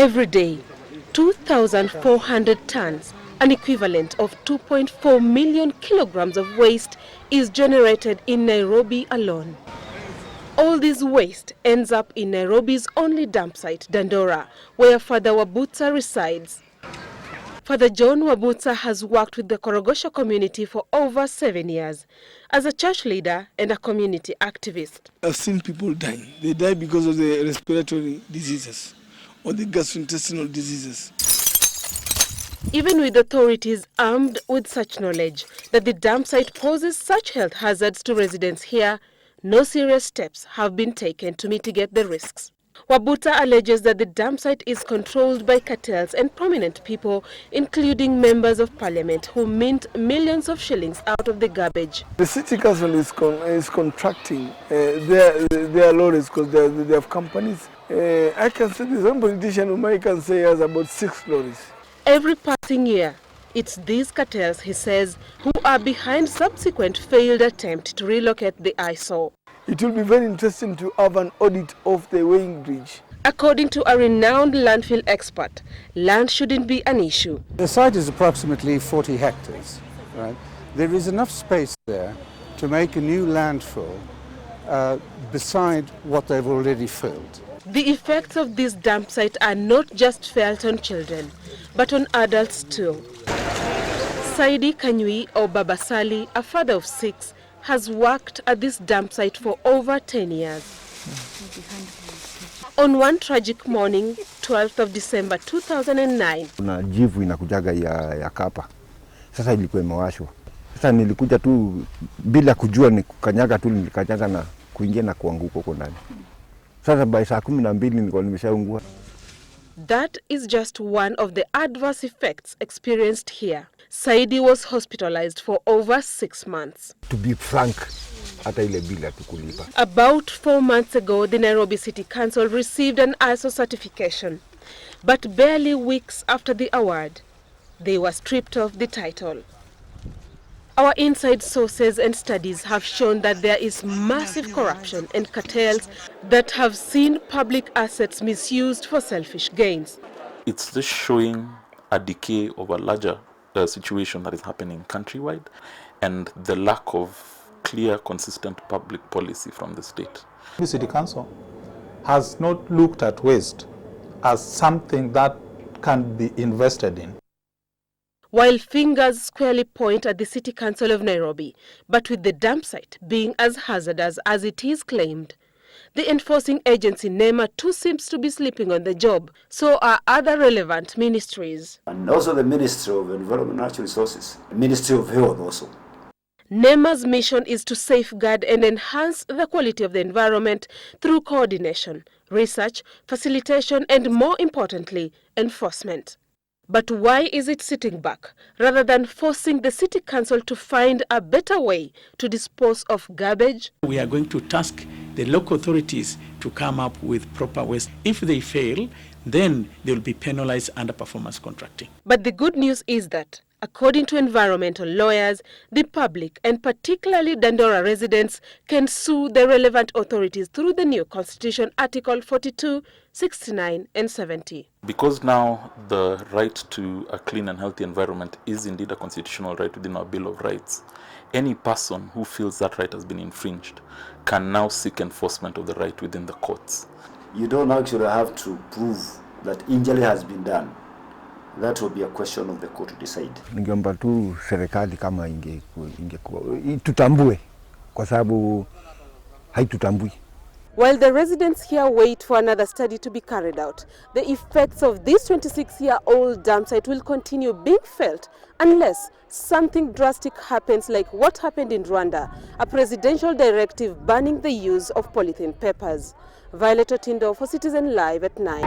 Every day, 2,400 tons, an equivalent of 2.4 million kilograms of waste, is generated in Nairobi alone. All this waste ends up in Nairobi's only dump site, Dandora, where Father Wabutsa resides. Father John Wabutsa has worked with the Korogosho community for over 7 years as a church leader and a community activist. I've seen people die. They die because of the respiratory diseases or the gastrointestinal diseases. Even with authorities armed with such knowledge that the dump site poses such health hazards to residents here, no serious steps have been taken to mitigate the risks. Wabutsa alleges that the dump site is controlled by cartels and prominent people, including members of parliament, who mint millions of shillings out of the garbage. The city council is contracting their lorries because they have companies. I can say there's one politician who I can say has about 6 lorries. Every passing year, it's these cartels, he says, who are behind subsequent failed attempt to relocate the eyesore. It will be very interesting to have an audit of the weighing bridge. According to a renowned landfill expert, land shouldn't be an issue. The site is approximately 40 hectares. Right? There is enough space there to make a new landfill beside what they've already filled. The effects of this dump site are not just felt on children, but on adults too. Saidi Kanyui or Babasali, a father of 6, has worked at this dump site for over 10 years. On one tragic morning, 12th of December 2009, kuna jivu inakujaga ya kapa. Sasa ilikuwa imewashwa. Sasa nilikuja tu bila kujua, ni kukanyaga tu, nilikanyaga na kuingia na kuanguka huko ndani. Sasa by saa 12 nilikuwa nimeshaungua. That is just one of the adverse effects experienced here. Saidi was hospitalized for over 6 months. To be frank, hata ile bila tukulipa. About 4 months ago, the Nairobi City Council received an ISO certification. But barely weeks after the award, they were stripped of the title. Our inside sources and studies have shown that there is massive corruption and cartels that have seen public assets misused for selfish gains. It's just showing a decay of a larger situation that is happening countrywide and the lack of clear, consistent public policy from the state. The City Council has not looked at waste as something that can be invested in. While fingers squarely point at the City Council of Nairobi, but with the dump site being as hazardous as it is claimed, the enforcing agency NEMA too seems to be sleeping on the job. So are other relevant ministries. And also the Ministry of Environment and Natural Resources, the Ministry of Health also. NEMA's mission is to safeguard and enhance the quality of the environment through coordination, research, facilitation, and more importantly, enforcement. But why is it sitting back rather than forcing the City Council to find a better way to dispose of garbage? We are going to task the local authorities to come up with proper waste. If they fail, then they will be penalized under performance contracting. But the good news is that, according to environmental lawyers, the public and particularly Dandora residents can sue the relevant authorities through the new Constitution Article 42, 69 and 70. Because now the right to a clean and healthy environment is indeed a constitutional right within our Bill of Rights, any person who feels that right has been infringed can now seek enforcement of the right within the courts. You don't actually have to prove that injury has been done. That will be a question of the court to decide. Ningeomba tu serikali kama tutambue kwa sababu haitutambui. While the residents here wait for another study to be carried out, the effects of this 26-year-old dump site will continue being felt unless something drastic happens like what happened in Rwanda, a presidential directive banning the use of polythene papers. Violet Otindo for Citizen Live at 9.